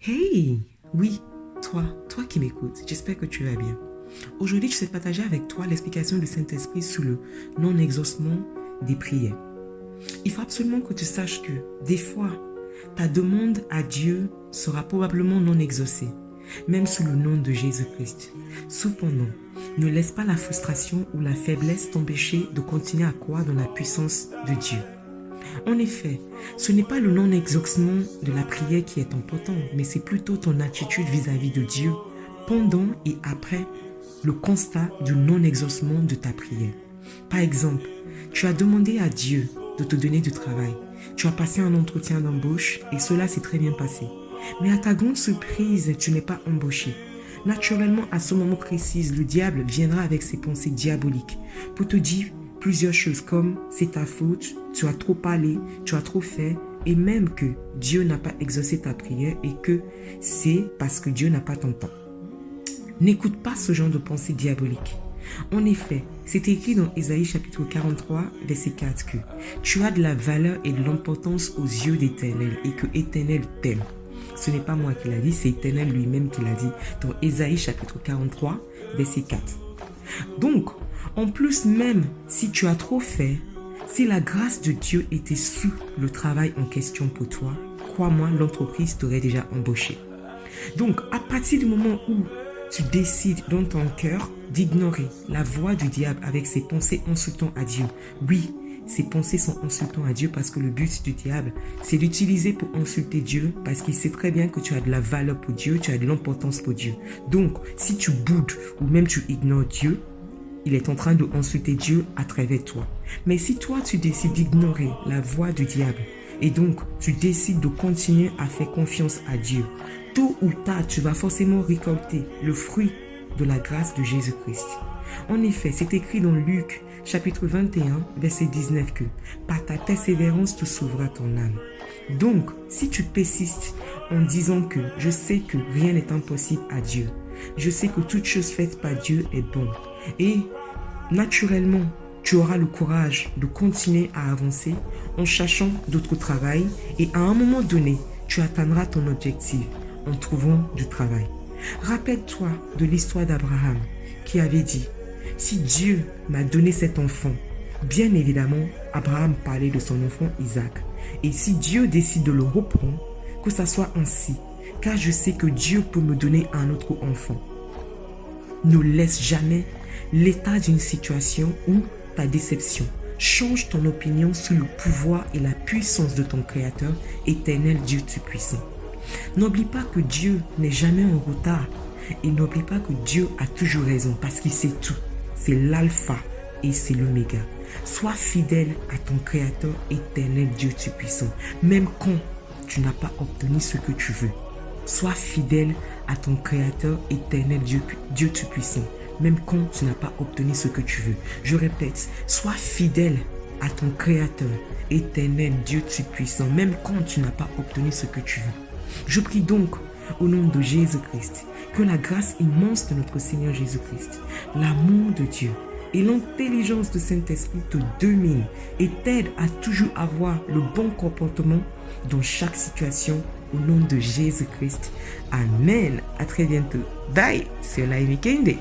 Hey, oui, toi qui m'écoutes, j'espère que tu vas bien. Aujourd'hui, je vais partager avec toi l'explication du Saint-Esprit sur le non-exaucement des prières. Il faut absolument que tu saches que, des fois, ta demande à Dieu sera probablement non exaucée, même sous le nom de Jésus-Christ. Cependant, ne laisse pas la frustration ou la faiblesse t'empêcher de continuer à croire dans la puissance de Dieu. En effet, ce n'est pas le non-exaucement de la prière qui est important, mais c'est plutôt ton attitude vis-à-vis de Dieu pendant et après le constat du non-exaucement de ta prière. Par exemple, tu as demandé à Dieu de te donner du travail. Tu as passé un entretien d'embauche et cela s'est très bien passé. Mais à ta grande surprise, tu n'es pas embauché. Naturellement, à ce moment précis, le diable viendra avec ses pensées diaboliques pour te dire plusieurs choses comme c'est ta faute, tu as trop parlé, tu as trop fait et même que Dieu n'a pas exaucé ta prière et que c'est parce que Dieu n'a pas ton temps. N'écoute pas ce genre de pensée diabolique. En effet, c'est écrit dans Ésaïe chapitre 43, verset 4 que tu as de la valeur et de l'importance aux yeux d'Éternel et que Éternel t'aime. Ce n'est pas moi qui l'a dit, c'est Éternel lui-même qui l'a dit dans Ésaïe chapitre 43, verset 4. Donc, en plus même si tu as trop fait, si la grâce de Dieu était sous le travail en question pour toi, crois-moi, l'entreprise t'aurait déjà embauché. Donc, à partir du moment où tu décides dans ton cœur d'ignorer la voix du diable avec ses pensées insultant à Dieu, oui, ces pensées sont insultantes à Dieu parce que le but du diable, c'est d'utiliser pour insulter Dieu parce qu'il sait très bien que tu as de la valeur pour Dieu, tu as de l'importance pour Dieu. Donc, si tu boudes ou même tu ignores Dieu, il est en train de insulter Dieu à travers toi. Mais si toi, tu décides d'ignorer la voix du diable et donc tu décides de continuer à faire confiance à Dieu, tôt ou tard, tu vas forcément récolter le fruit de la grâce de Jésus-Christ. En effet, c'est écrit dans Luc, chapitre 21, verset 19 que « Par ta persévérance, tu sauveras ton âme ». Donc, si tu persistes en disant que « Je sais que rien n'est impossible à Dieu. Je sais que toute chose faite par Dieu est bonne. » Et naturellement, tu auras le courage de continuer à avancer en cherchant d'autres travail et à un moment donné, tu atteindras ton objectif en trouvant du travail. Rappelle-toi de l'histoire d'Abraham qui avait dit « Si Dieu m'a donné cet enfant », bien évidemment, Abraham parlait de son enfant Isaac. Et si Dieu décide de le reprendre, que ça soit ainsi, car je sais que Dieu peut me donner un autre enfant. Ne laisse jamais l'état d'une situation ou ta déception. Change ton opinion sur le pouvoir et la puissance de ton Créateur, éternel Dieu Tout-Puissant. N'oublie pas que Dieu n'est jamais en retard et n'oublie pas que Dieu a toujours raison parce qu'il sait tout. C'est l'alpha et c'est l'oméga. Sois fidèle à ton Créateur, éternel Dieu Tout-Puissant, même quand tu n'as pas obtenu ce que tu veux. Sois fidèle à ton Créateur, éternel Dieu Tout-Puissant, même quand tu n'as pas obtenu ce que tu veux. Je répète, sois fidèle à ton Créateur, éternel Dieu Tout-Puissant, même quand tu n'as pas obtenu ce que tu veux. Je prie donc au nom de Jésus-Christ que la grâce immense de notre Seigneur Jésus-Christ, l'amour de Dieu et l'intelligence du Saint-Esprit te dominent et t'aident à toujours avoir le bon comportement dans chaque situation au nom de Jésus-Christ. Amen. À très bientôt. Bye. C'est Laimi Kende.